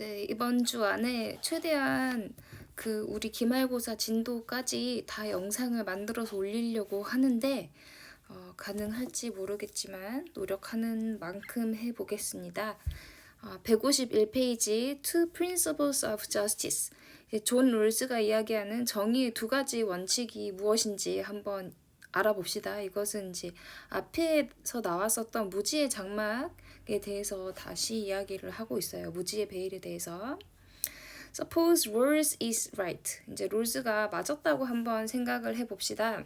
네, 이번 주 안에 최대한 우리 기말고사 진도까지 다 영상을 만들어서 올리려고 하는데 가능할지 모르겠지만 노력하는 만큼 해보겠습니다. 151페이지 Two Principles of Justice. 존 롤스가 이야기하는 정의의 두 가지 원칙이 무엇인지 한번 알아봅시다. 이것은 이제 앞에서 나왔었던 무지의 장막에 대해서 다시 이야기를 하고 있어요. 무지의 베일에 대해서. Suppose Rawls is right. 이제 롤스가 맞았다고 한번 생각을 해봅시다.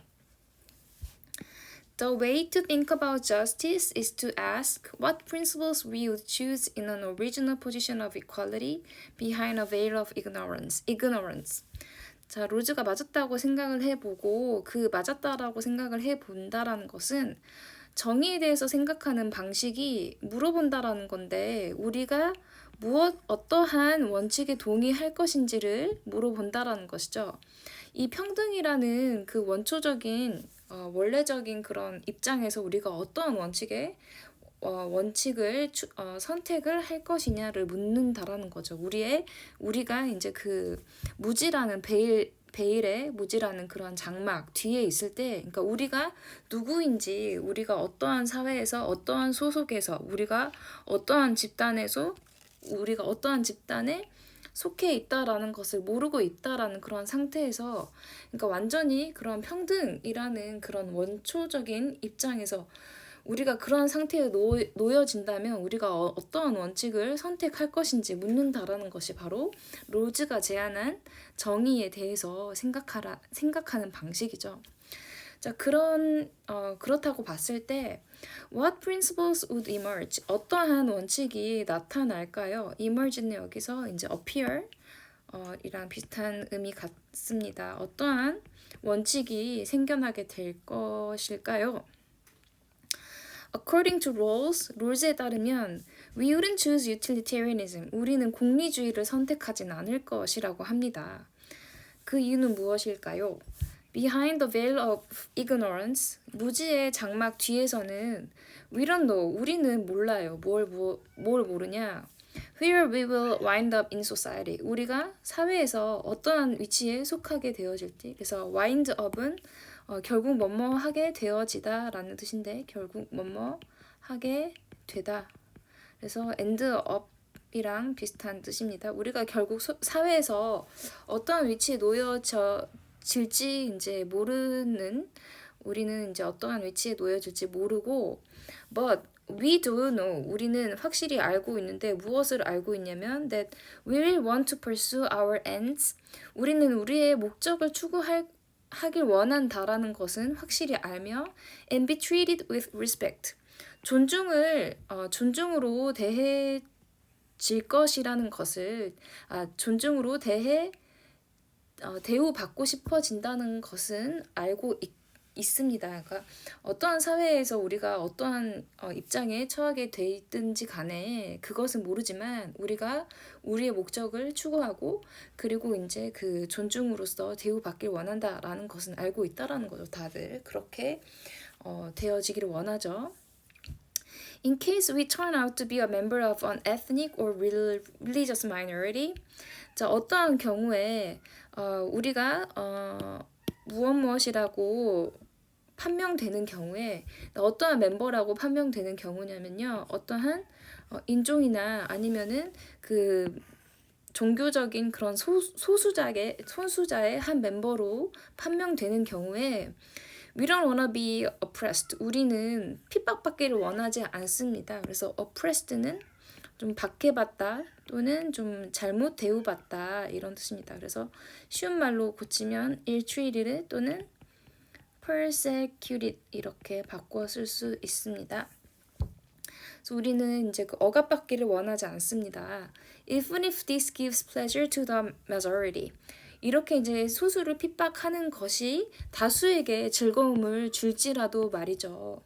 The way to think about justice is to ask what principles we would choose in an original position of equality behind a veil of ignorance. 자, 롤즈가 맞았다고 생각을 해보고 그 맞았다라고 생각을 해본다라는 것은 정의에 대해서 생각하는 방식이 물어본다라는 건데 우리가 어떠한 원칙에 동의할 것인지를 물어본다라는 것이죠. 이 평등이라는 그 원초적인 원래적인 그런 입장에서 우리가 어떠한 원칙을 선택을 할 것이냐를 묻는다라는 거죠. 우리가 이제 그 무지라는 베일의 무지라는 그런 장막 뒤에 있을 때, 그러니까 우리가 누구인지, 우리가 어떠한 사회에서, 어떠한 소속에서, 우리가 어떠한 집단에 속해 있다라는 것을 모르고 있다라는 그런 상태에서, 그러니까 완전히 그런 평등이라는 그런 원초적인 입장에서 우리가 그런 상태에 놓여진다면 우리가 어떠한 원칙을 선택할 것인지 묻는다라는 것이 바로 롤즈가 제안한 정의에 대해서 생각하는 방식이죠. 자, 그렇다고 봤을 때 What principles would emerge? 어떠한 원칙이 나타날까요? emerge는 여기서 이제 appear 이랑 비슷한 의미 같습니다. 어떠한 원칙이 생겨나게 될 것일까요? According to 롤스에 따르면 we wouldn't choose utilitarianism. 우리는 공리주의를 선택하진 않을 것이라고 합니다. 그 이유는 무엇일까요? Behind the veil of ignorance, 무지의 장막 뒤에서는 we don't know, 우리는 몰라요. 뭘 모르냐? Where we will wind up in society, 우리가 사회에서 어떠한 위치에 속하게 되어질지. 그래서 wind up은 결국 뭐뭐하게 되어지다 라는 뜻인데 결국 뭐뭐하게 되다. 그래서 end up이랑 비슷한 뜻입니다. 우리가 결국 사회에서 어떠한 위치에 놓여질지 이제 모르는, 우리는 이제 어떠한 위치에 놓여질지 모르고 but we do know, 우리는 확실히 알고 있는데 무엇을 알고 있냐면 that we will want to pursue our ends, 우리는 우리의 목적을 하길 원한다라는 것은 확실히 알며 and be treated with respect, 존중으로 대해질 것이라는 것을 존중으로 대우받고 싶어진다는 것은 알고 있습니다. 그러니까 어떠한 사회에서 우리가 어떠한 입장에 처하게 돼 있든지 간에 그것은 모르지만 우리가 우리의 목적을 추구하고 그리고 이제 그 존중으로서 대우받길 원한다라는 것은 알고 있다라는 거죠. 다들 그렇게 되어지기를 원하죠. In case we turn out to be a member of an ethnic or religious minority, 자, 어떠한 경우에 우리가 무엇이라고 판명되는 경우에 어떠한 멤버라고 판명되는 경우냐면요, 어떠한 인종이나 아니면은 그 종교적인 그런 소수자의 한 멤버로 판명되는 경우에 we don't wanna be oppressed, 우리는 핍박받기를 원하지 않습니다. 그래서 oppressed는 좀 박해받다 또는 좀 잘못 대우받다 이런 뜻입니다. 그래서 쉬운 말로 고치면 ill-treated 또는 persecuted 이렇게 바꿔 쓸 수 있습니다. 그래서 우리는 이제 억압받기를 원하지 않습니다. Even if this gives pleasure to the majority, 이렇게 이제 소수를 핍박하는 것이 다수에게 즐거움을 줄지라도 말이죠.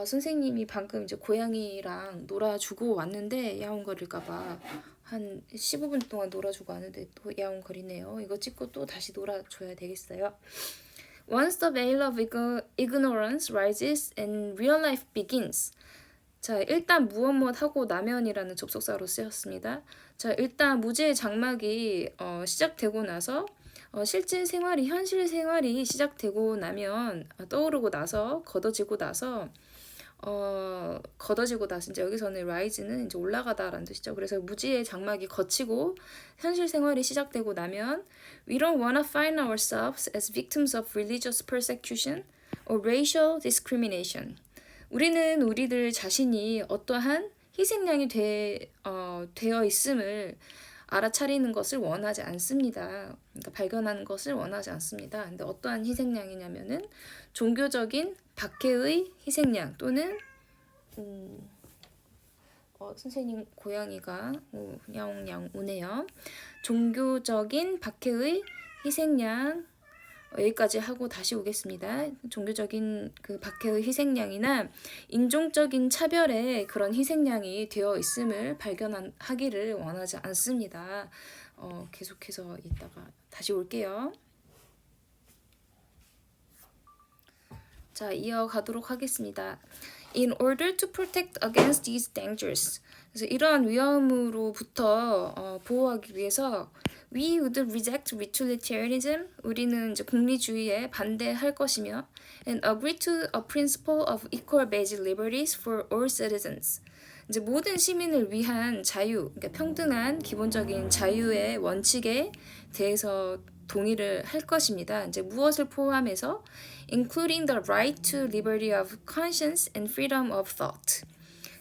선생님이 방금 이제 고양이랑 놀아주고 왔는데 야옹거릴까봐 한 15분 동안 놀아주고 왔는데 또 야옹거리네요. 이거 찍고 또 다시 놀아줘야 되겠어요. Once the veil of ignorance rises and real life begins, 자, 일단 무엇 하고 나면이라는 접속사로 쓰였습니다. 자, 일단 무제의 장막이 시작되고 나서 실제 생활이 현실 생활이 시작되고 나면 떠오르고 나서 걷어지고 나서 이제 여기서는 rise는 이제 올라가다라는 뜻이죠. 그래서 무지의 장막이 걷히고 현실 생활이 시작되고 나면 we don't wanna find ourselves as victims of religious persecution or racial discrimination. 우리는 우리들 자신이 어떠한 희생양이 되어 있음을 알아차리는 것을 원하지 않습니다. 그러니까 발견하는 것을 원하지 않습니다. 근데 어떠한 희생양이냐면은 종교적인 박해의 희생양 또는 선생님 고양이가 야옹야옹 우네요. 종교적인 박해의 희생양 여기까지 하고 다시 오겠습니다. 종교적인 그 박해의 희생양이나 인종적인 차별의 그런 희생양이 되어 있음을 발견하기를 원하지 않습니다. 계속해서 이따가 다시 올게요. 자, 이어가도록 하겠습니다. In order to protect against these dangers. 그래서 이러한 위험으로부터 보호하기 위해서 we would reject utilitarianism. 우리는 이제 공리주의에 반대할 것이며 and agree to a principle of equal basic liberties for all citizens. 이제 모든 시민을 위한 자유, 그러니까 평등한 기본적인 자유의 원칙에 대해서 동의를 할 것입니다. 이제 무엇을 포함해서 including the right to liberty of conscience and freedom of thought.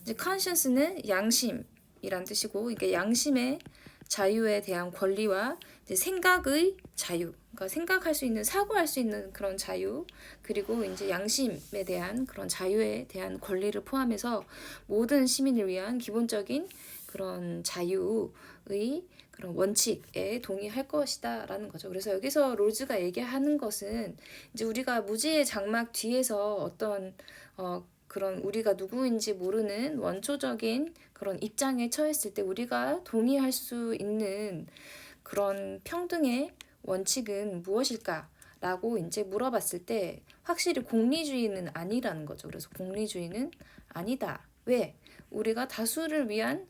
이제 conscience는 양심이란 뜻이고, 이게 양심의 자유에 대한 권리와 이제 생각의 자유, 그러니까 생각할 수 있는, 사고할 수 있는 그런 자유, 그리고 이제 양심에 대한 그런 자유에 대한 권리를 포함해서 모든 시민을 위한 기본적인 그런 자유의 그런 원칙에 동의할 것이다라는 거죠. 그래서 여기서 롤즈가 얘기하는 것은 이제 우리가 무지의 장막 뒤에서 어떤 그런 우리가 누구인지 모르는 원초적인 그런 입장에 처했을 때 우리가 동의할 수 있는 그런 평등의 원칙은 무엇일까라고 이제 물어봤을 때 확실히 공리주의는 아니라는 거죠. 그래서 공리주의는 아니다. 왜? 우리가 다수를 위한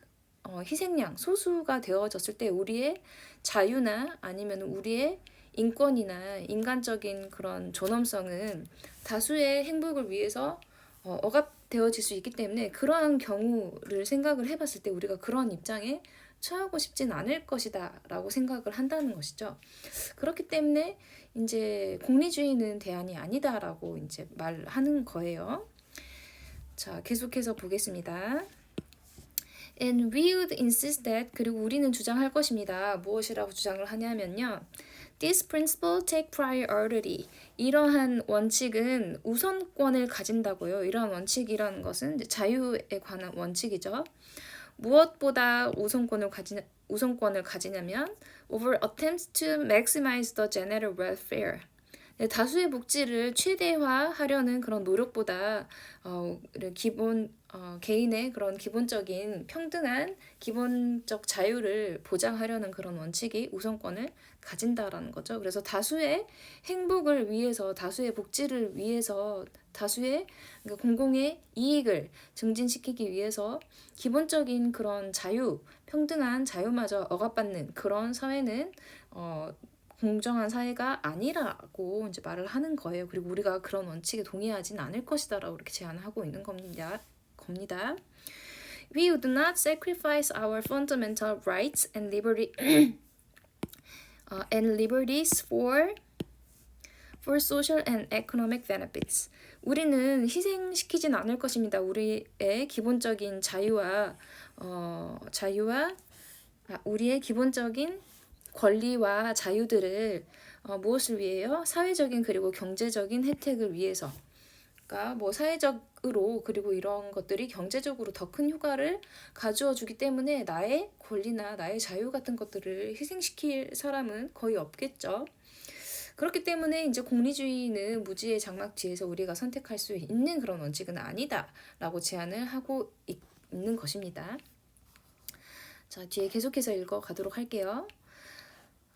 희생양, 소수가 되어졌을 때 우리의 자유나 아니면 우리의 인권이나 인간적인 그런 존엄성은 다수의 행복을 위해서 억압되어질 수 있기 때문에 그러한 경우를 생각을 해봤을 때 우리가 그런 입장에 처하고 싶진 않을 것이다 라고 생각을 한다는 것이죠. 그렇기 때문에 이제 공리주의는 대안이 아니다라고 이제 말하는 거예요. 자, 계속해서 보겠습니다. And we would insist that, 그리고 우리는 주장할 것입니다. 무엇이라고 주장을 하냐면요. This principle take priority. 이러한 원칙은 우선권을 가진다고요. 이러한 원칙이라는 것은 자유에 관한 원칙이죠. 무엇보다 우선권을 가지냐면 over attempts to maximize the general welfare. 다수의 복지를 최대화하려는 그런 노력보다 개인의 그런 기본적인 평등한 기본적 자유를 보장하려는 그런 원칙이 우선권을 가진다라는 거죠. 그래서 다수의 행복을 위해서, 다수의 복지를 위해서, 다수의 그러니까 공공의 이익을 증진시키기 위해서 기본적인 그런 자유, 평등한 자유마저 억압받는 그런 사회는 공정한 사회가 아니라고 이제 말을 하는 거예요. 그리고 우리가 그런 원칙에 동의하진 않을 것이다라고 이렇게 제안을 하고 있는 겁니다. We would not sacrifice our fundamental rights and liberties for social and economic benefits. 우리는 희생시키진 않을 것입니다. 우리의 기본적인 우리의 기본적인 권리와 자유들을 무엇을 위해요? 사회적인 그리고 경제적인 혜택을 위해서. 그러니까 뭐 사회적으로 그리고 이런 것들이 경제적으로 더 큰 효과를 가져어 주기 때문에 나의 권리나 나의 자유 같은 것들을 희생시킬 사람은 거의 없겠죠. 그렇기 때문에 이제 공리주의는 무지의 장막 뒤에서 우리가 선택할 수 있는 그런 원칙은 아니다라고 제안을 하고 있는 것입니다. 자, 뒤에 계속해서 읽어가도록 할게요.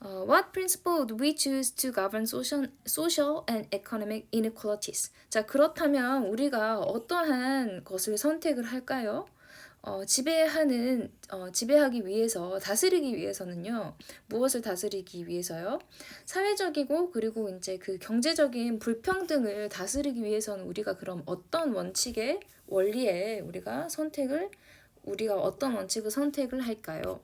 What principle do we choose to govern social and economic inequalities? 자, 그렇다면 우리가 어떠한 것을 선택을 할까요? 지배하기 위해서, 다스리기 위해서는요, 무엇을 다스리기 위해서요? 사회적이고, 그리고 이제 그 경제적인 불평등을 다스리기 위해서는 우리가 그럼 어떤 원리에 우리가 어떤 원칙을 선택을 할까요?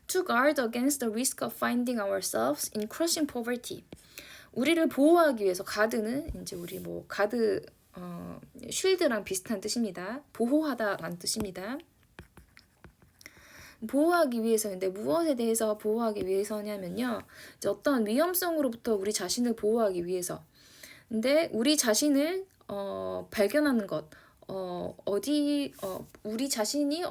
To guard against the risk of finding ourselves in crushing poverty. 우리를 보호하기 위해서 가드는 이제 우리 쉴드랑 비슷한 뜻입니다. 보호하다라는 뜻입니다. 보호하기 위해서인데 무엇에 대해서 보호하기 위해서냐면요. 이제 어떤 위험성으로부터 우리 자신을 보호하기 위해서. 근데 우리 자신을 발견하는 것, 우리 자신이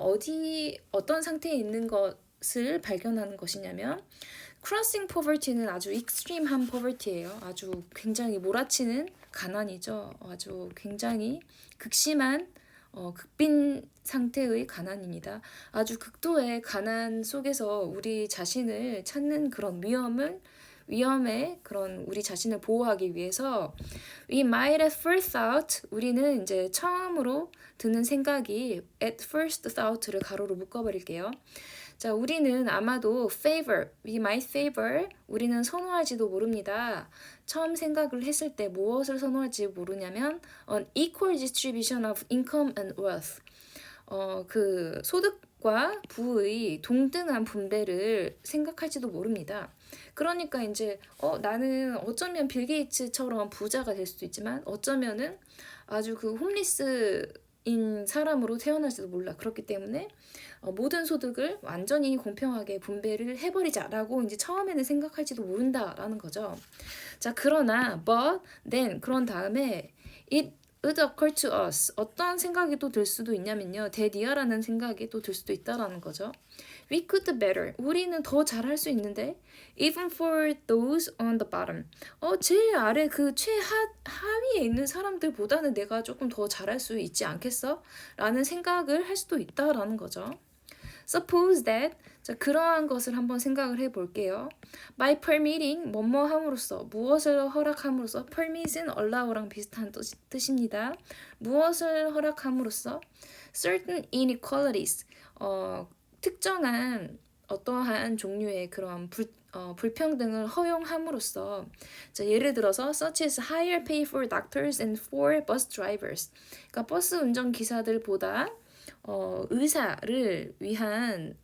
어떤 상태에 있는 것을 발견하는 것이냐면 crossing poverty는 아주 extreme한 poverty예요. 아주 굉장히 몰아치는 가난이죠. 아주 굉장히 극심한 극빈 상태의 가난입니다. 아주 극도의 가난 속에서 우리 자신을 찾는 그런 위험에 그런 우리 자신을 보호하기 위해서 we might at first thought 우리는 이제 처음으로 드는 생각이 at first thought를 가로로 묶어버릴게요. 자, 우리는 아마도 we might favor 우리는 선호할지도 모릅니다. 처음 생각을 했을 때 무엇을 선호할지 모르냐면 an equal distribution of income and wealth. 그 소득과 부의 동등한 분배를 생각할지도 모릅니다. 그러니까 이제 나는 어쩌면 빌 게이츠처럼 부자가 될 수도 있지만 어쩌면은 아주 그 홈리스인 사람으로 태어날지도 몰라. 그렇기 때문에 모든 소득을 완전히 공평하게 분배를 해버리자라고 이제 처음에는 생각할지도 모른다라는 거죠. 자, 그러나 but then 그런 다음에 it occurred to us 어떤 생각이 또 들 수도 있냐면요. 대디아라는 생각이 또 들 수도 있다라는 거죠. We could better 우리는 더 잘할 수 있는데 even for those on the bottom 제일 아래 그 최하위에 있는 사람들보다는 내가 조금 더 잘할 수 있지 않겠어? 라는 생각을 할 수도 있다라는 거죠. Suppose that 자, 그러한 것을 한번 생각을 해볼게요. By permitting 뭐뭐 함으로써 무엇을 허락함으로써 permit은 allow랑 비슷한 뜻입니다. 무엇을 허락함으로써 certain inequalities 특정한 어떠한 종류의 그런 불평등을 허용함으로써 자, 예를 들어서 such as higher pay for doctors and for bus drivers 그러니까 버스 운전 기사들보다 의사를 위한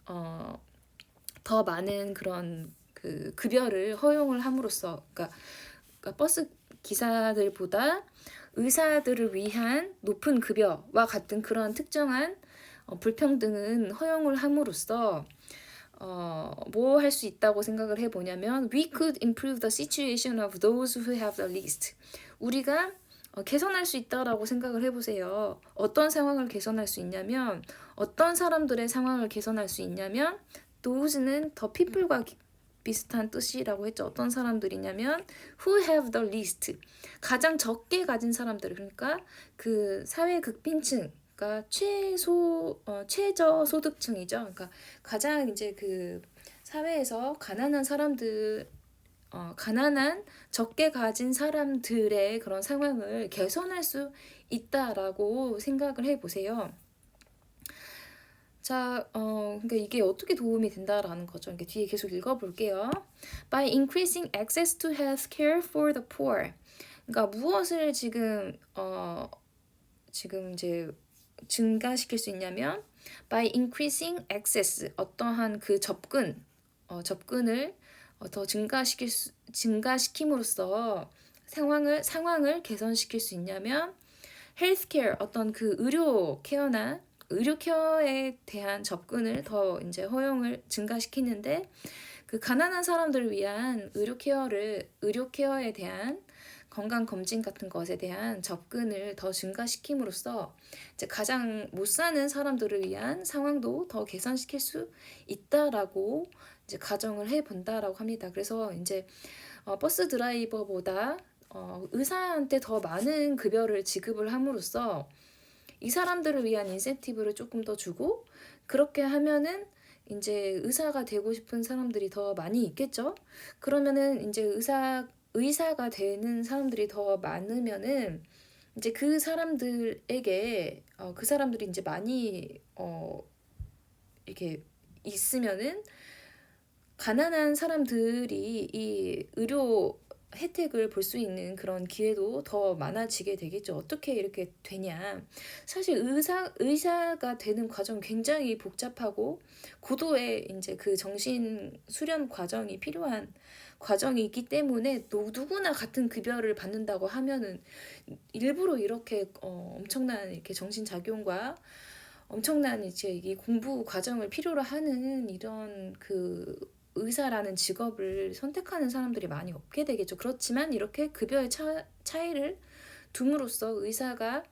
더 많은 그런 그 급여를 허용을 함으로써 그러니까 버스 기사들보다 의사들을 위한 높은 급여와 같은 그런 특정한 불평등은 허용을 함으로써 뭐 할 수 있다고 생각을 해보냐면 we could improve the situation of those who have the least 우리가 개선할 수 있다라고 생각을 해보세요. 어떤 상황을 개선할 수 있냐면 어떤 사람들의 상황을 개선할 수 있냐면 those는 the people과 비슷한 뜻이라고 했죠. 어떤 사람들이냐면 who have the least 가장 적게 가진 사람들 그러니까 그 사회 극빈층 그러니까 최저 소득층이죠. 그러니까 가장 이제 그 사회에서 가난한 사람들 가난한 적게 가진 사람들의 그런 상황을 개선할 수 있다라고 생각을 해보세요. 자, 그러니까 이게 어떻게 도움이 된다라는 거죠. 그러니까 뒤에 계속 읽어볼게요. By increasing access to health care for the poor. 그러니까 무엇을 지금 이제 증가시킬 수 있냐면 by increasing access 어떠한 그 접근을 더 증가시킴으로써 상황을 개선시킬 수 있냐면 헬스케어 어떤 그 의료 케어에 대한 접근을 더 이제 허용을 증가시키는데 그 가난한 사람들을 위한 의료 케어에 대한 건강 검진 같은 것에 대한 접근을 더 증가시킴으로써 이제 가장 못 사는 사람들을 위한 상황도 더 개선시킬 수 있다라고 이제 가정을 해 본다라고 합니다. 그래서 이제 버스 드라이버보다 의사한테 더 많은 급여를 지급을 함으로써 이 사람들을 위한 인센티브를 조금 더 주고 그렇게 하면은 이제 의사가 되고 싶은 사람들이 더 많이 있겠죠? 그러면은 이제 의사가 되는 사람들이 더 많으면은 이제 그 사람들에게 그 사람들이 이제 많이 이렇게 있으면은 가난한 사람들이 이 의료 혜택을 볼 수 있는 그런 기회도 더 많아지게 되겠죠. 어떻게 이렇게 되냐. 사실 의사가 되는 과정 굉장히 복잡하고 고도의 이제 그 정신 수련 과정이 필요한 과정이 있기 때문에 누구나 같은 급여를 받는다고 하면은 일부러 이렇게 엄청난 이렇게 정신작용과 엄청난 이제 이 공부 과정을 필요로 하는 이런 그 의사라는 직업을 선택하는 사람들이 많이 없게 되겠죠. 그렇지만 이렇게 급여의 차이를 둠으로써 의사가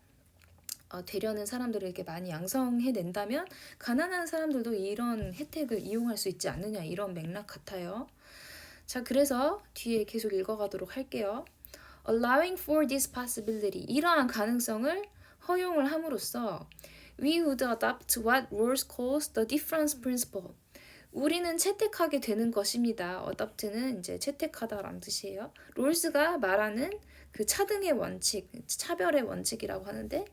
되려는 사람들에게 많이 양성해낸다면 가난한 사람들도 이런 혜택을 이용할 수 있지 않느냐 이런 맥락 같아요. 자, 그래서 뒤에 계속 읽어가도록 할게요. Allowing for this possibility, 이러한 가능성을 허용을 함으로써 we would adopt what Rawls calls the difference principle. 우리는 채택하게 되는 것입니다. adopt는 이제 채택하다라는 뜻이에요. 롤스가 말하는 그 차등의 원칙, 차별의 원칙이라고 하는데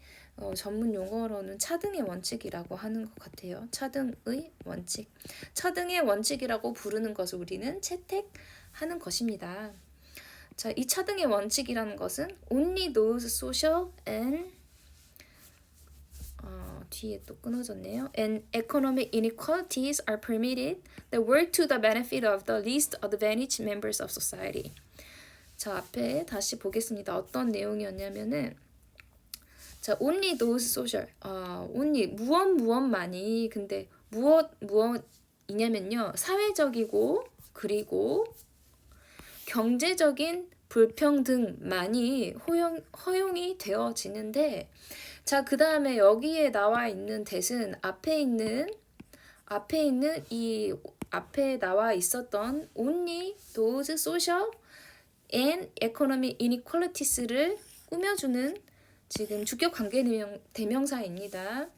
전문 용어로는 차등의 원칙이라고 하는 것 같아요. 차등의 원칙. 차등의 원칙이라고 부르는 것을 우리는 채택하는 것입니다. 자, 이 차등의 원칙이라는 것은 only those social and 뒤에 또 끊어졌네요. And economic inequalities are permitted that work to the benefit of the least advantaged members of society. 자, 앞에 다시 보겠습니다. 어떤 내용이었냐면은 자, only those social. only 무엇만이 근데 무엇이냐면요. 사회적이고 그리고 경제적인 불평등만이 허용이 되어지는데 자, 그 다음에 여기에 나와 있는 대신 앞에 있는 이 앞에 나와 있었던 only those social and economic inequalities를 꾸며주는 지금 주격 관계 대명사입니다.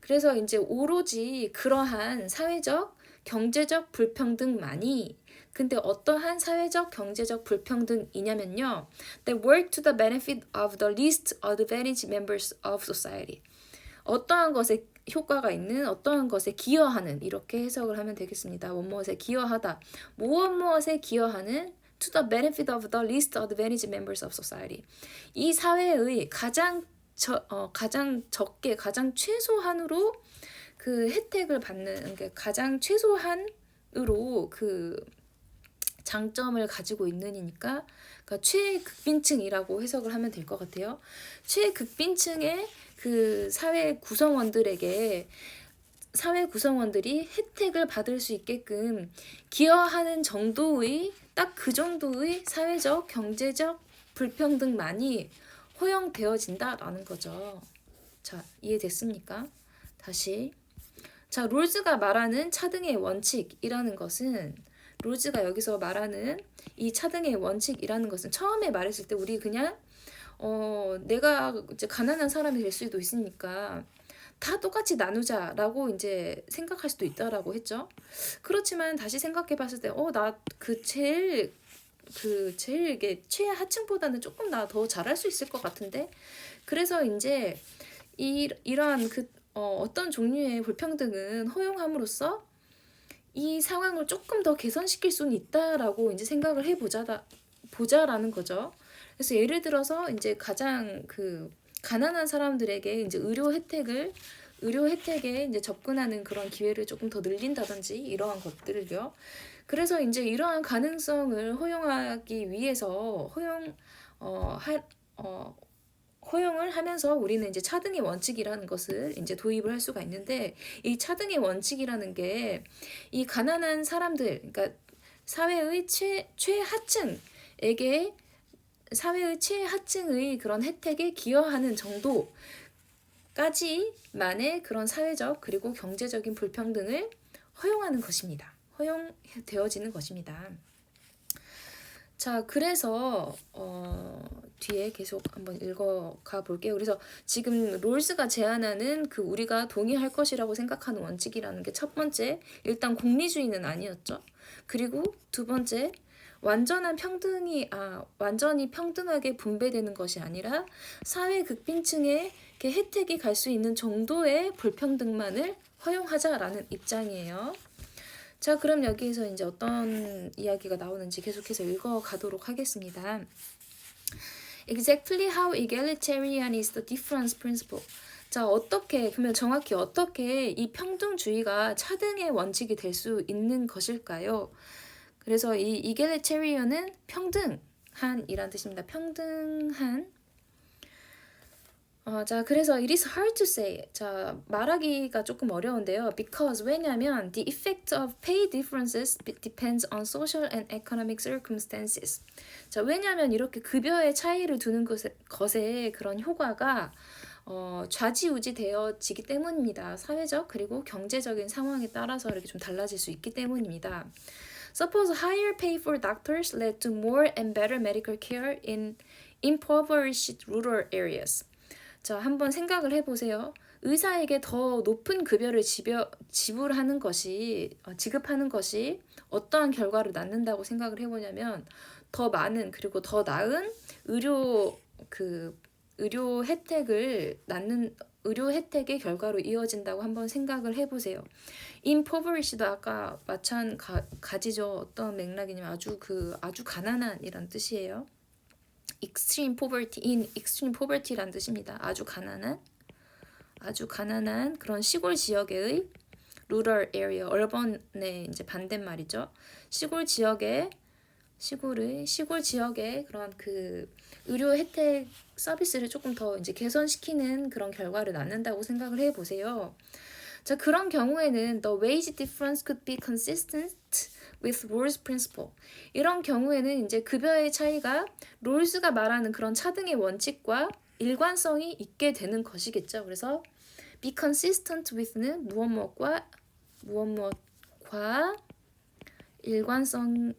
그래서 이제 오로지 그러한 사회적, 경제적 불평등만이 근데 어떠한 사회적, 경제적 불평등이냐면요. That work to the benefit of the least advantaged members of society. 어떠한 것에 효과가 있는, 어떠한 것에 기여하는 이렇게 해석을 하면 되겠습니다. 무엇에 기여하다. 무엇에 기여하는 to the benefit of the least advantaged members of society. 이 사회의 가장 적게, 가장 최소한으로 그 혜택을 받는, 그러니까 가장 최소한으로 그 장점을 가지고 있느니까 그러니까 최극빈층이라고 해석을 하면 될 것 같아요. 최극빈층의 그 사회 구성원들이 혜택을 받을 수 있게끔 기여하는 정도의 딱 그 정도의 사회적, 경제적 불평등만이 허용되어진다라는 거죠. 자, 이해됐습니까? 다시. 자, 롤즈가 말하는 차등의 원칙이라는 것은 롤즈가 여기서 말하는 이 차등의 원칙이라는 것은 처음에 말했을 때 우리 그냥 내가 이제 가난한 사람이 될 수도 있으니까 다 똑같이 나누자라고 이제 생각할 수도 있다라고 했죠. 그렇지만 다시 생각해 봤을 때 나 제일 이게 최하층보다는 조금 나 더 잘할 수 있을 것 같은데 그래서 이제 이러한 어떤 종류의 불평등은 허용함으로써 이 상황을 조금 더 개선시킬 수는 있다라고 이제 생각을 보자라는 거죠. 그래서 예를 들어서 이제 가장 가난한 사람들에게 이제 의료 혜택에 이제 접근하는 그런 기회를 조금 더 늘린다든지 이러한 것들을요. 그래서 이제 이러한 가능성을 허용하기 위해서 허용을 하면서 우리는 이제 차등의 원칙이라는 것을 이제 도입을 할 수가 있는데 이 차등의 원칙이라는 게 이 가난한 사람들, 그러니까 사회의 최하층의 그런 혜택에 기여하는 정도까지만의 그런 사회적 그리고 경제적인 불평등을 허용하는 것입니다. 허용되어지는 것입니다. 자, 그래서 뒤에 계속 한번 읽어가 볼게요. 그래서 지금 롤스가 제안하는 그 우리가 동의할 것이라고 생각하는 원칙이라는 게 첫 번째, 일단 공리주의는 아니었죠. 그리고 두 번째, 완전히 평등하게 분배되는 것이 아니라 사회 극빈층에 혜택이 갈 수 있는 정도의 불평등만을 허용하자라는 입장이에요. 자, 그럼 여기에서 이제 어떤 이야기가 나오는지 계속해서 읽어가도록 하겠습니다. Exactly how egalitarian is the difference principle? 자, 그러면 정확히 어떻게 이 평등주의가 차등의 원칙이 될 수 있는 것일까요? 그래서 이 egalitarian은 평등한이란 뜻입니다. 평등한. 자, 그래서 it is hard to say. 자, 말하기가 조금 어려운데요. Because 왜냐면 the effect of pay differences depends on social and economic circumstances. 자, 왜냐면 이렇게 급여의 차이를 두는 것에 그런 효과가 좌지우지 되어지기 때문입니다. 사회적 그리고 경제적인 상황에 따라서 이렇게 좀 달라질 수 있기 때문입니다. Suppose higher pay for doctors led to more and better medical care in impoverished rural areas. 자, 한번 생각을 해보세요. 의사에게 더 높은 급여를 지급하는 것이 어떠한 결과를 낳는다고 생각을 해보냐면 더 많은 그리고 더 나은 의료 혜택의 결과로 이어진다고 한번 생각을 해보세요. impoverished도 아까 마찬가지죠. 어떤 맥락이냐면 아주 가난한이란 뜻이에요. extreme poverty란 뜻입니다. 아주 가난한 그런 시골 지역의 rural area, urban의 이제 반대말이죠. 시골 지역의 그런 그 의료 혜택 서비스를 조금 더 이제 개선시키는 그런 결과를 낳는다고 생각을 해보세요. 자, 그런 경우에는 the wage difference could be consistent with Rawls principle. 이런 경우에는 이제 급여의 차이가 롤스가 말하는 그런 차등의 원칙과 일관성이 있게 되는 것이겠죠. 그래서 be consistent with는 무엇과 일관성이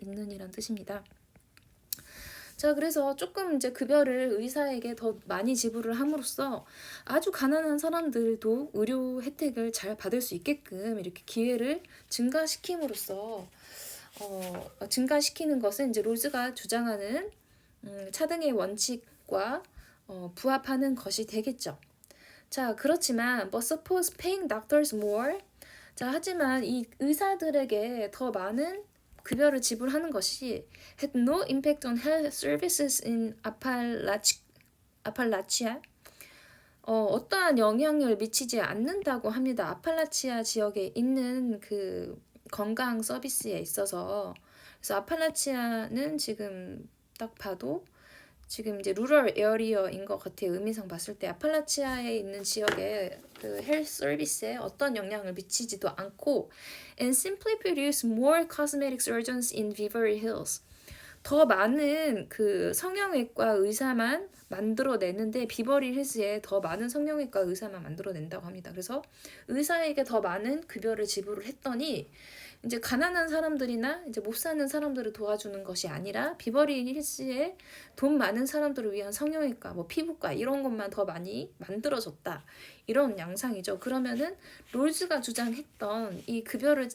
있는이란 뜻입니다. 자, 그래서 조금 이제 급여를 의사에게 더 많이 지불을 함으로써 아주 가난한 사람들도 의료 혜택을 잘 받을 수 있게끔 이렇게 기회를 증가시킴으로써 증가시키는 것은 이제 롤스가 주장하는 차등의 원칙과 부합하는 것이 되겠죠. 자, 그렇지만 but suppose paying doctors more. 자, 하지만 이 의사들에게 더 많은 급여를 지불하는 것이 had no impact on health services in 아팔라치아. 어떠한 영향을 미치지 않는다고 합니다. 아팔라치아 지역에 있는 그 건강 서비스에 있어서. 그래서 아팔라치아는 지금 딱 봐도 지금 이제 루럴 에어리어인 것 같아요. 의미상 봤을 때 아팔라치아에 있는 지역의 그 헬스 서비스에 어떤 영향을 미치지도 않고 and simply produce more cosmetic surgeons in Beverly Hills. 더 많은 그 성형외과 의사만 만들어내는데 비버리 힐스에 더 많은 성형외과 의사만 만들어낸다고 합니다. 그래서 의사에게 더 많은 급여를 지불을 했더니 이제 가난한 사람들이나 이제 못 사는 사람들을 도와주는 것이 아니라 비버리 힐스에 돈 많은 사람들을 위한 성형외과, 뭐 피부과 이런 것만 더 많이 만들어졌다. 이런 양상이죠. 그러면은 롤즈가 주장했던 이 급여를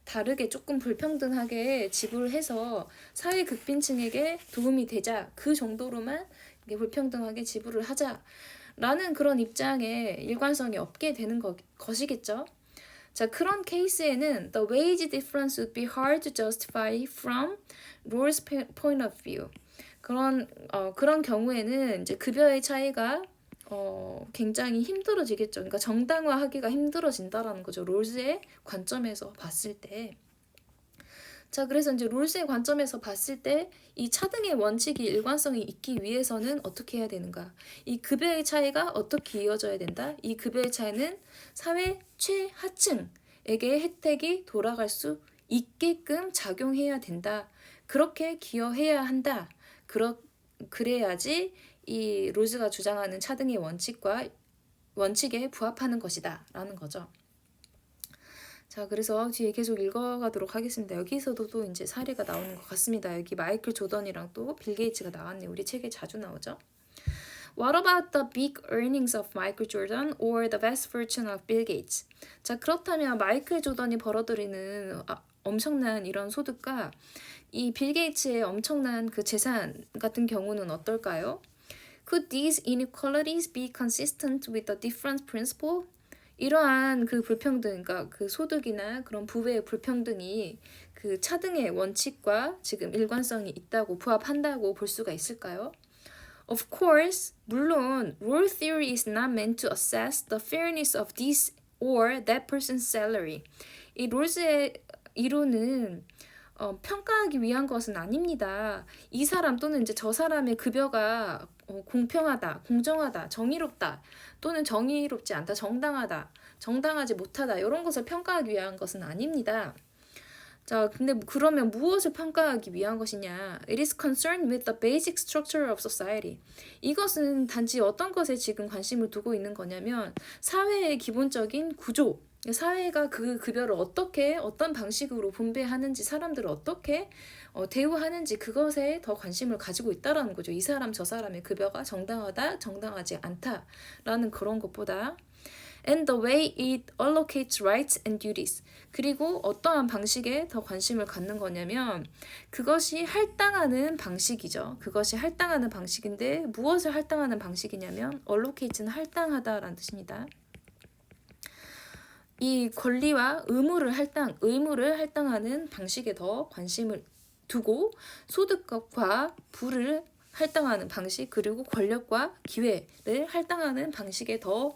다르게 조금 불평등하게 지불해서 사회 극빈층에게 도움이 되자 그 정도로만 불평등하게 지불을 하자라는 그런 입장에 일관성이 없게 되는 것이겠죠. 자, 그런 케이스에는 the wage difference would be hard to justify from Rawls' point of view. 그런 경우에는 이제 급여의 차이가 굉장히 힘들어지겠죠. 그러니까 정당화하기가 힘들어진다라는 거죠. 롤스의 관점에서 봤을 때. 자, 그래서 이제 롤스의 관점에서 봤을 때 이 차등의 원칙이 일관성이 있기 위해서는 어떻게 해야 되는가? 이 급여의 차이가 어떻게 이어져야 된다? 이 급여의 차이는 사회 최하층에게 혜택이 돌아갈 수 있게끔 작용해야 된다. 그렇게 기여해야 한다. 그래야지 이 롤스가 주장하는 차등의 원칙에 부합하는 것이다 라는 거죠. 자, 그래서 뒤에 계속 읽어가도록 하겠습니다. 여기서도 또 이제 사례가 나오는 것 같습니다. 여기 마이클 조던이랑 또 빌 게이츠가 나왔네요. 우리 책에 자주 나오죠. What about the big earnings of Michael Jordan or the vast fortune of Bill Gates? 자, 그렇다면 마이클 조던이 벌어들이는 엄청난 이런 소득과 이 빌 게이츠의 엄청난 그 재산 같은 경우는 어떨까요? Could these inequalities be consistent with the difference principle? 이러한 그 불평등, 그러니까 그 소득이나 그런 부의 불평등이 그 차등의 원칙과 지금 일관성이 있다고 부합한다고 볼 수가 있을까요? Of course, 물론 rule theory is not meant to assess the fairness of this or that person's salary. 이 롤스의 이론은 평가하기 위한 것은 아닙니다. 이 사람 또는 이제 저 사람의 급여가 공평하다, 공정하다, 정의롭다, 또는 정의롭지 않다, 정당하다, 정당하지 못하다 이런 것을 평가하기 위한 것은 아닙니다. 자, 근데 그러면 무엇을 평가하기 위한 것이냐? It is concerned with the basic structure of society. 이것은 단지 어떤 것에 지금 관심을 두고 있는 거냐면 사회의 기본적인 구조, 사회가 그 급여를 어떻게 어떤 방식으로 분배하는지 사람들을 어떻게 대우하는지 그것에 더 관심을 가지고 있다라는 거죠. 이 사람 저 사람의 급여가 정당하다 정당하지 않다라는 그런 것보다 and the way it allocates rights and duties. 그리고 어떠한 방식에 더 관심을 갖는 거냐면 그것이 할당하는 방식이죠. 그것이 할당하는 방식인데 무엇을 할당하는 방식이냐면 allocate는 할당하다라는 뜻입니다. 이 권리와 의무를 할당하는 방식에 더 관심을 두고 소득과 부를 할당하는 방식 그리고 권력과 기회를 할당하는 방식에 더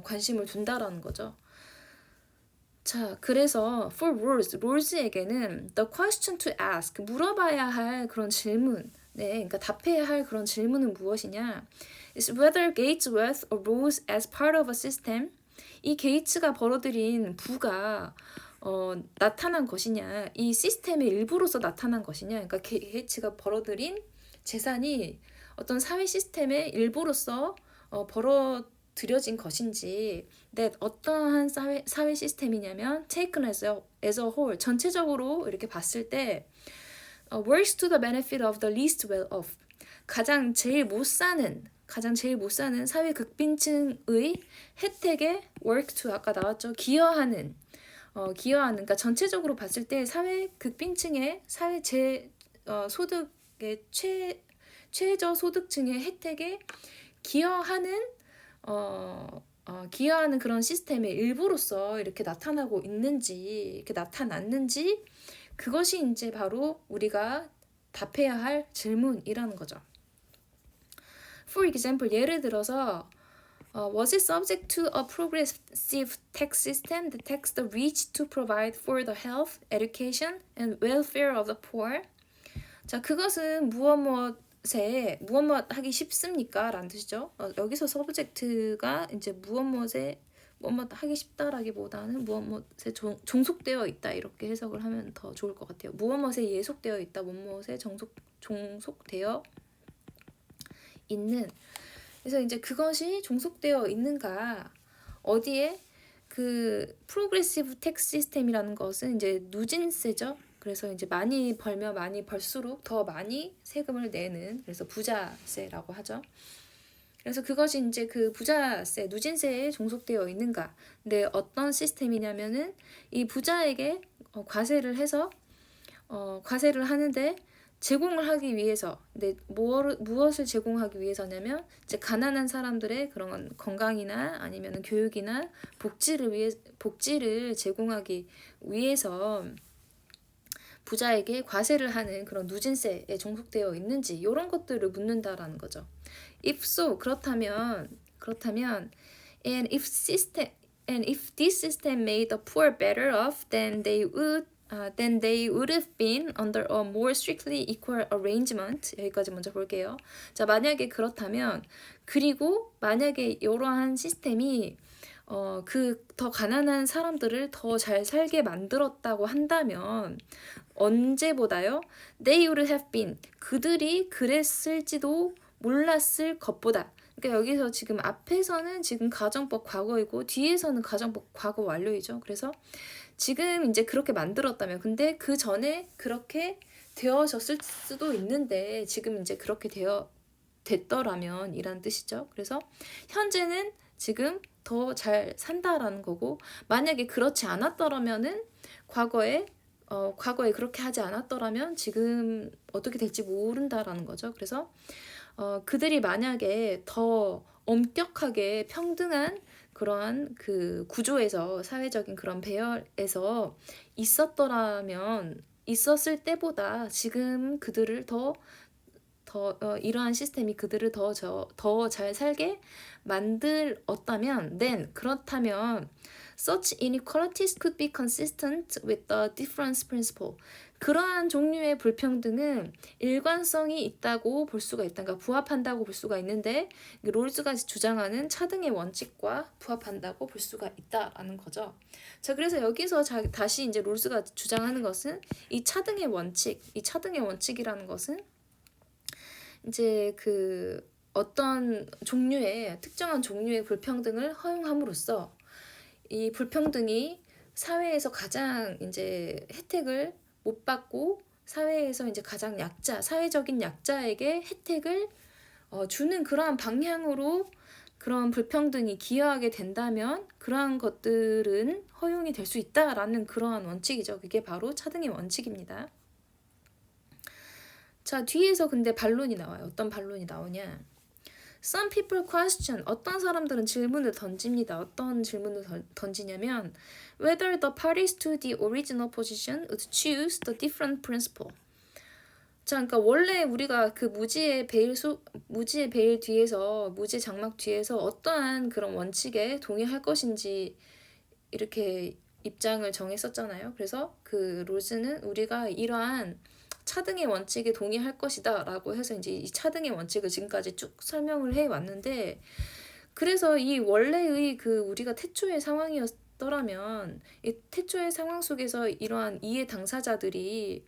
관심을 둔다라는 거죠. 자, 그래서 for 롤즈에게는 the question to ask, 물어봐야 할 그런 질문, 그러니까 답해야 할 그런 질문은 무엇이냐? is whether Gates' wealth arose as part of a system. 이 게이츠가 벌어들인 부가 나타난 것이냐, 이 시스템의 일부로서 나타난 것이냐, 그러니까 게이츠가 벌어들인 재산이 어떤 사회 시스템의 일부로서 벌어들여진 것인지, 어떠한 사회 시스템이냐면 taken as a whole, 전체적으로 이렇게 봤을 때 works to the benefit of the least well off, 가장 제일 못 사는 사회 극빈층의 혜택에 work to 아까 나왔죠. 기여하는 그러니까 전체적으로 봤을 때 사회 극빈층의 사회 소득의 최저 소득층의 혜택에 기여하는 그런 시스템의 일부로서 이렇게 나타나고 있는지 이렇게 나타났는지 그것이 이제 바로 우리가 답해야 할 질문이라는 거죠. For example, 예를 들어서 was it subject to a progressive tax system that taxed the rich to provide for the health, education, and welfare of the poor? 자, 그것은 무엇 하기 쉽습니까? 라는 뜻이죠. 여기서 subject가 이제 무엇 하기 쉽다라기보다는 무엇에 종속되어 있다 이렇게 해석을 하면 더 좋을 것 같아요. 무엇에 예속되어 있다, 무엇에 종속되어 있는. 그래서 이제 그것이 종속되어 있는가, 어디에 그 프로그레시브 텍스 시스템이라는 것은 이제 누진세죠. 그래서 이제 많이 벌면 많이 벌수록 더 많이 세금을 내는, 그래서 부자세라고 하죠. 그래서 그것이 이제 그 부자세, 누진세에 종속되어 있는가. 근데 어떤 시스템이냐면은 이 부자에게 과세를 해서 과세를 하는데 제공을 하기 위해서, 근데 무엇을 제공하기 위해서냐면 이제 가난한 사람들의 그런 건강이나 아니면 교육이나 복지를 제공하기 위해서 부자에게 과세를 하는 그런 누진세에 종속되어 있는지 이런 것들을 묻는다라는 거죠. If so, 그렇다면 and if this system made the poor better off, then they would have been under a more strictly equal arrangement. 여기까지 먼저 볼게요. 자, 만약에 그렇다면, 그리고 만약에 이러한 시스템이 그 더 가난한 사람들을 더 잘 살게 만들었다고 한다면 언제보다요? They would have been, 그들이 그랬을지도 몰랐을 것보다, 그러니까 여기서 지금 앞에서는 지금 가정법 과거이고 뒤에서는 가정법 과거 완료이죠. 그래서 지금 이제 그렇게 만들었다면 근데 그 전에 그렇게 되어졌을 수도 있는데 지금 이제 그렇게 됐더라면 이란 뜻이죠. 그래서 현재는 지금 더 잘 산다라는 거고 만약에 그렇지 않았더라면은 과거에 그렇게 하지 않았더라면 지금 어떻게 될지 모른다라는 거죠. 그래서 그들이 만약에 더 엄격하게 평등한 그러한 그 구조에서 사회적인 그런 배열에서 있었을 때보다 지금 그들을 이러한 시스템이 그들을 더 잘 살게 만들었다면, then 그렇다면 such inequalities could be consistent with the difference principle. 그러한 종류의 불평등은 일관성이 있다고 볼 수가 있다. 그러니까 부합한다고 볼 수가 있는데 롤스가 주장하는 차등의 원칙과 부합한다고 볼 수가 있다라는 거죠. 자, 그래서 여기서 다시 이제 롤스가 주장하는 것은 이 차등의 원칙이라는 것은 이제 그 어떤 특정한 종류의 불평등을 허용함으로써 이 불평등이 사회에서 가장 이제 혜택을 못 받고 사회에서 이제 가장 사회적인 약자에게 혜택을 주는 그러한 방향으로 그런 불평등이 기여하게 된다면 그러한 것들은 허용이 될 수 있다라는 그러한 원칙이죠. 그게 바로 차등의 원칙입니다. 자, 뒤에서 근데 반론이 나와요. 어떤 반론이 나오냐? Some people question. 어떤 사람들은 질문을 던집니다. 어떤 질문을 던지냐면 whether the parties to the original position would choose the different principle. 자, 그러니까 원래 우리가 그 무지의 베일 뒤에서 무지의 장막 뒤에서 어떠한 그런 원칙에 동의할 것인지 이렇게 입장을 정했었잖아요. 그래서 그 롤스는 우리가 이러한 차등의 원칙에 동의할 것이다 라고 해서 이제 이 차등의 원칙을 지금까지 쭉 설명을 해 왔는데 그래서 이 원래의 그 우리가 태초의 상황이었더라면 이 태초의 상황 속에서 이러한 이해 당사자들이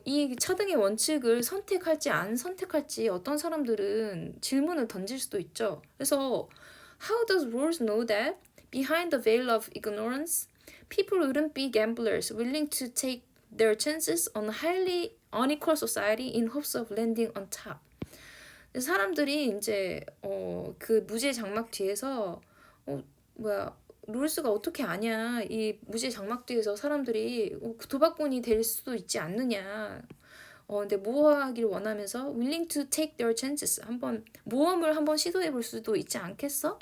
이 차등의 원칙을 선택할지 안 선택할지 어떤 사람들은 질문을 던질 수도 있죠. 그래서 How does Rawls know that? Behind the veil of ignorance, people wouldn't be gamblers willing to take their chances on a highly unequal society in hopes of landing on top. 사람들이 이제 그 무지의 장막 뒤에서 롤스가 어떻게 아냐 이 무지의 장막 뒤에서 사람들이 도박꾼이 될 수도 있지 않느냐. 근데 모험하기를 원하면서 willing to take their chances 모험을 한번 시도해 볼 수도 있지 않겠어?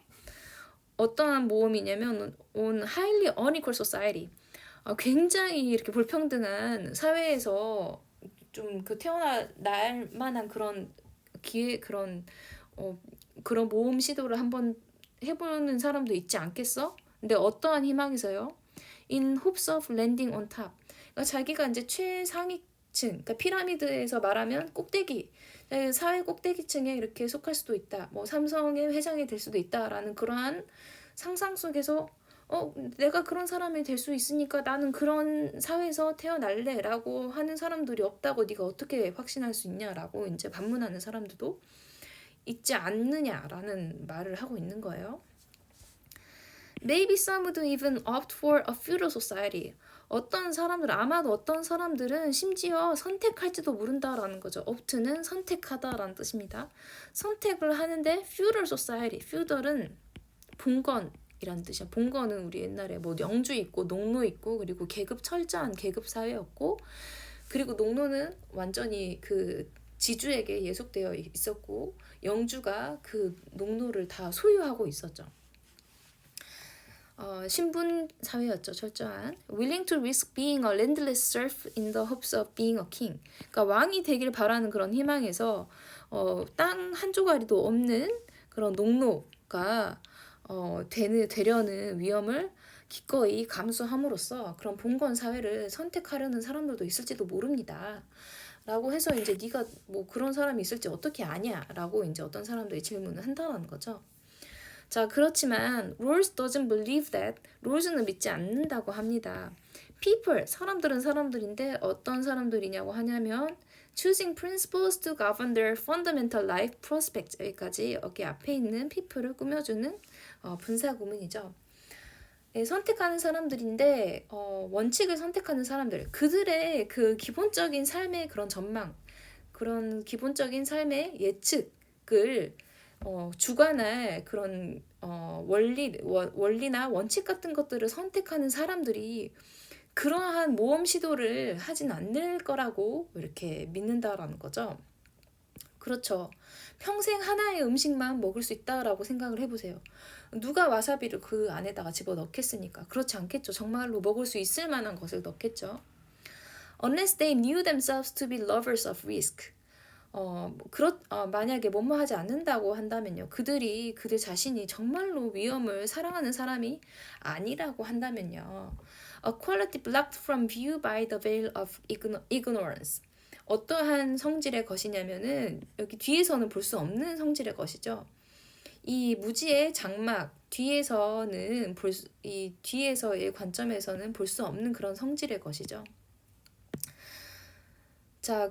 어떠한 모험이냐면 on highly unequal society. 굉장히 이렇게 불평등한 사회에서 좀 그 태어날 만한 그런 그런 모험 시도를 한번 해보는 사람도 있지 않겠어? 근데 어떠한 희망에서요? In hopes of landing on top. 그러니까 자기가 이제 최상위층, 그러니까 피라미드에서 말하면 꼭대기, 사회 꼭대기층에 이렇게 속할 수도 있다. 삼성의 회장이 될 수도 있다라는 그러한 상상 속에서 내가 그런 사람이 될 수 있으니까 나는 그런 사회에서 태어날래 라고 하는 사람들이 없다고 네가 어떻게 확신할 수 있냐라고 이제 반문하는 사람들도 있지 않느냐라는 말을 하고 있는 거예요. Maybe some would even opt for a feudal society. 아마도 어떤 사람들은 심지어 선택할지도 모른다라는 거죠. opt는 선택하다라는 뜻입니다. 선택을 하는데 feudal society, feudal은 봉건이라는 뜻이야. 봉건은 우리 옛날에 영주 있고 농노 있고 그리고 철저한 계급 사회였고 그리고 농노는 완전히 그 지주에게 예속되어 있었고 영주가 그 농노를 다 소유하고 있었죠. 신분 사회였죠. 철저한. Willing to risk being a landless serf in the hopes of being a king. 그러니까 왕이 되길 바라는 그런 희망에서 땅 한 조가리도 없는 그런 농노가 되려는 위험을 기꺼이 감수함으로써 그런 봉건 사회를 선택하려는 사람들도 있을지도 모릅니다. 라고 해서 이제 네가 그런 사람이 있을지 어떻게 아냐? 라고 이제 어떤 사람들이 질문을 한다는 거죠. 자, 그렇지만 Rawls doesn't believe that. 롤스는 믿지 않는다고 합니다. People, 사람들은 사람들인데 어떤 사람들이냐고 하냐면 choosing principles to govern their fundamental life prospects. 여기까지 여기 앞에 있는 people을 꾸며주는 분사 구문이죠. 예, 선택하는 사람들인데 원칙을 선택하는 사람들, 그들의 그 기본적인 삶의 그런 전망, 그런 기본적인 삶의 예측을 주관할 그런 원리나 원칙 같은 것들을 선택하는 사람들이 그러한 모험 시도를 하진 않을 거라고 이렇게 믿는다라는 거죠. 그렇죠. 평생 하나의 음식만 먹을 수 있다라고 생각을 해보세요. 누가 와사비를 그 안에다가 집어넣겠습니까? 그렇지 않겠죠. 정말로 먹을 수 있을 만한 것을 넣겠죠. Unless they knew themselves to be lovers of risk. 만약에 뭐뭐 하지 않는다고 한다면요. 그들 자신이 정말로 위험을 사랑하는 사람이 아니라고 한다면요. A quality blocked from view by the veil of ignorance. 어떠한 성질의 것이냐면은 여기 뒤에서는 볼 수 없는 성질의 것이죠. 이 무지의 장막 뒤에서는 이 뒤에서의 관점에서는 볼 수 없는 그런 성질의 것이죠. 자,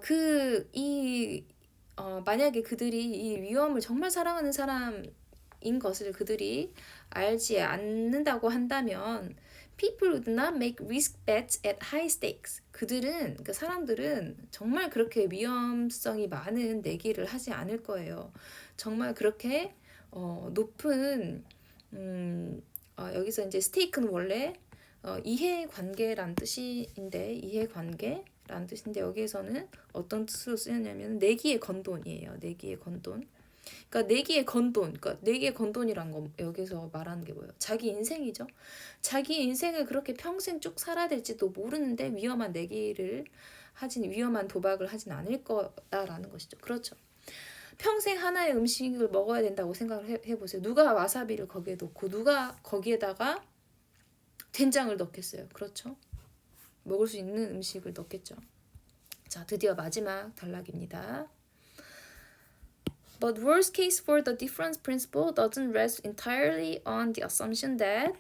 만약에 그들이 이 위험을 정말 사랑하는 사람인 것을 그들이 알지 않는다고 한다면 people would not make risk bets at high stakes. 그 사람들은 정말 그렇게 위험성이 많은 내기를 하지 않을 거예요. 정말 그렇게 높은 여기서 이제 스테이크는 원래 이해관계란 뜻인데 이해관계란 뜻인데 여기에서는 어떤 뜻으로 쓰였냐면 내기의 건돈이에요. 내기의 건돈. 그러니까 내기의 건돈이란 거 여기서 말하는 게 뭐예요? 자기 인생이죠. 자기 인생을 그렇게 평생 쭉 살아야 될지도 모르는데 위험한 도박을 하진 않을 거다라는 것이죠. 그렇죠. 평생 하나의 음식을 먹어야 된다고 생각을 해보세요. 누가 와사비를 거기에 넣고 누가 거기에다가 된장을 넣겠어요. 그렇죠. 먹을 수 있는 음식을 넣겠죠. 자, 드디어 마지막 단락입니다. But worst case for the difference principle doesn't rest entirely on the assumption that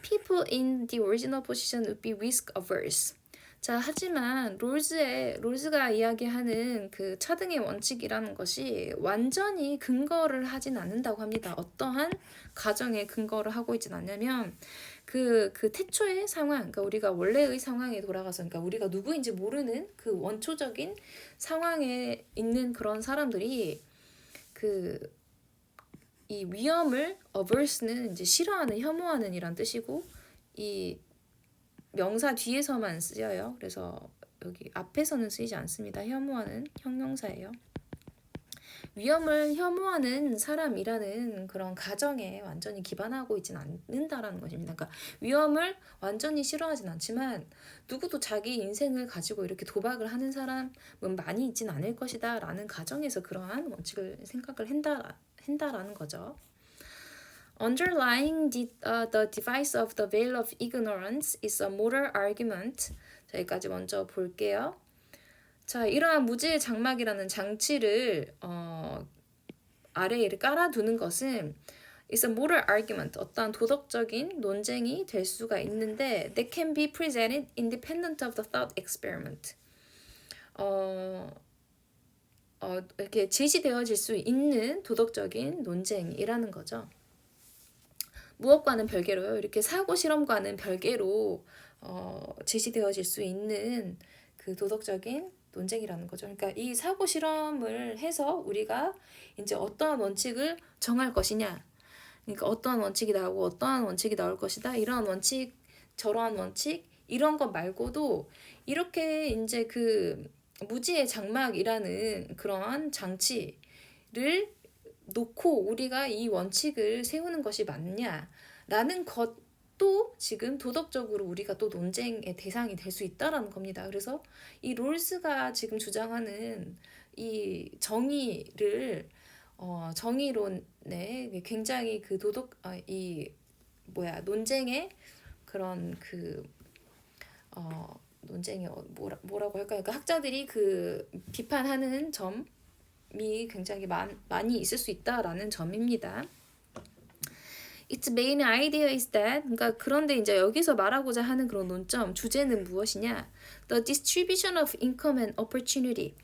people in the original position would be risk averse. 자, 하지만 롤즈가 이야기하는 그 차등의 원칙이라는 것이 완전히 근거를 하진 않는다고 합니다. 어떠한 가정에 근거를 하고 있진 않냐면 그 태초의 상황, 그러니까 우리가 원래의 상황에 돌아가서, 그러니까 우리가 누구인지 모르는 그 원초적인 상황에 있는 그런 사람들이 이 위험을 averse는 이제 싫어하는, 혐오하는 이란 뜻이고 이 명사 뒤에서만 쓰여요. 그래서 여기 앞에서는 쓰이지 않습니다. 혐오하는 형용사예요. 위험을 혐오하는 사람이라는 그런 가정에 완전히 기반하고 있진 않는다라는 것입니다. 그러니까 위험을 완전히 싫어하진 않지만 누구도 자기 인생을 가지고 이렇게 도박을 하는 사람은 많이 있진 않을 것이다 라는 가정에서 그러한 원칙을 생각을 한다라는 거죠. Underlying the device of the veil of ignorance is a moral argument. 자, 여기까지 먼저 볼게요. 자, 이러한 무지의 장막이라는 장치를 아래에 깔아두는 것은 is a moral argument, 어떠한 도덕적인 논쟁이 될 수가 있는데 that can be presented independent of the thought experiment. 이렇게 제시되어질 수 있는 도덕적인 논쟁이라는 거죠. 무엇과는 별개로요. 이렇게 사고 실험과는 별개로 제시되어질 수 있는 그 도덕적인 논쟁이라는 거죠. 그러니까 이 사고 실험을 해서 우리가 이제 어떠한 원칙을 정할 것이냐, 그러니까 어떠한 원칙이 나오고 어떠한 원칙이 나올 것이다. 이러한 원칙, 저러한 원칙, 이런 것 말고도 이렇게 이제 그 무지의 장막이라는 그러한 장치를 놓고 우리가 이 원칙을 세우는 것이 맞냐라는 것도 지금 도덕적으로 우리가 또 논쟁의 대상이 될 수 있다라는 겁니다. 그래서 이 롤스가 지금 주장하는 이 정의론에 굉장히 그 논쟁의 그런 논쟁이 뭐라고 할까요? 그러니까 학자들이 그 비판하는 점이 굉장히 많이 있을 수 있다라는 점입니다. Its main idea is that 그러니까 그런데 이제 여기서 말하고자 하는 그런 논점 주제는 무엇이냐? The distribution of income and opportunity.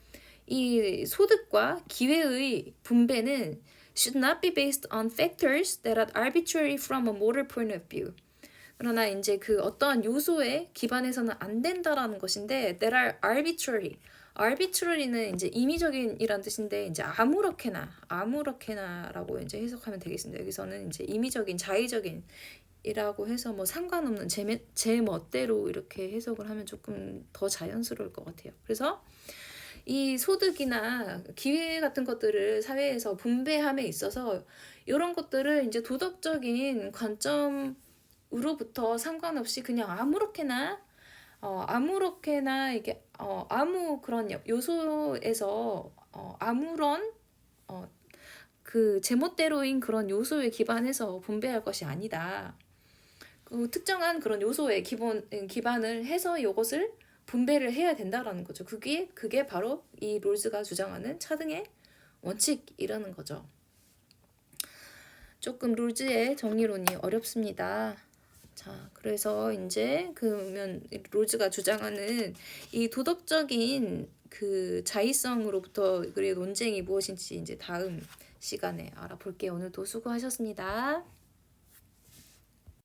이 소득과 기회의 분배는 should not be based on factors that are arbitrary from a moral point of view. 그러나 이제 그 어떠한 요소에 기반해서는 안 된다라는 것인데 that are arbitrary. arbitrary는 이제 임의적인이란 뜻인데 이제 아무렇게나라고 이제 해석하면 되겠습니다. 여기서는 이제 임의적인, 자의적인이라고 해서 뭐 상관없는 제 멋대로 이렇게 해석을 하면 조금 더 자연스러울 것 같아요. 그래서 이 소득이나 기회 같은 것들을 사회에서 분배함에 있어서 이런 것들을 이제 도덕적인 관점으로부터 상관없이 그냥 아무렇게나 이게 아무 그런 요소에서 아무런 그 제멋대로인 그런 요소에 기반해서 분배할 것이 아니다. 그 특정한 그런 요소에 기반을 해서 이것을 분배를 해야 된다라는 거죠. 그게 바로 이 롤즈가 주장하는 차등의 원칙이라는 거죠. 조금 롤즈의 정리론이 어렵습니다. 자, 그래서 이제 그러면 롤즈가 주장하는 이 도덕적인 그 자의성으로부터 그의 논쟁이 무엇인지 이제 다음 시간에 알아볼게요. 오늘도 수고하셨습니다.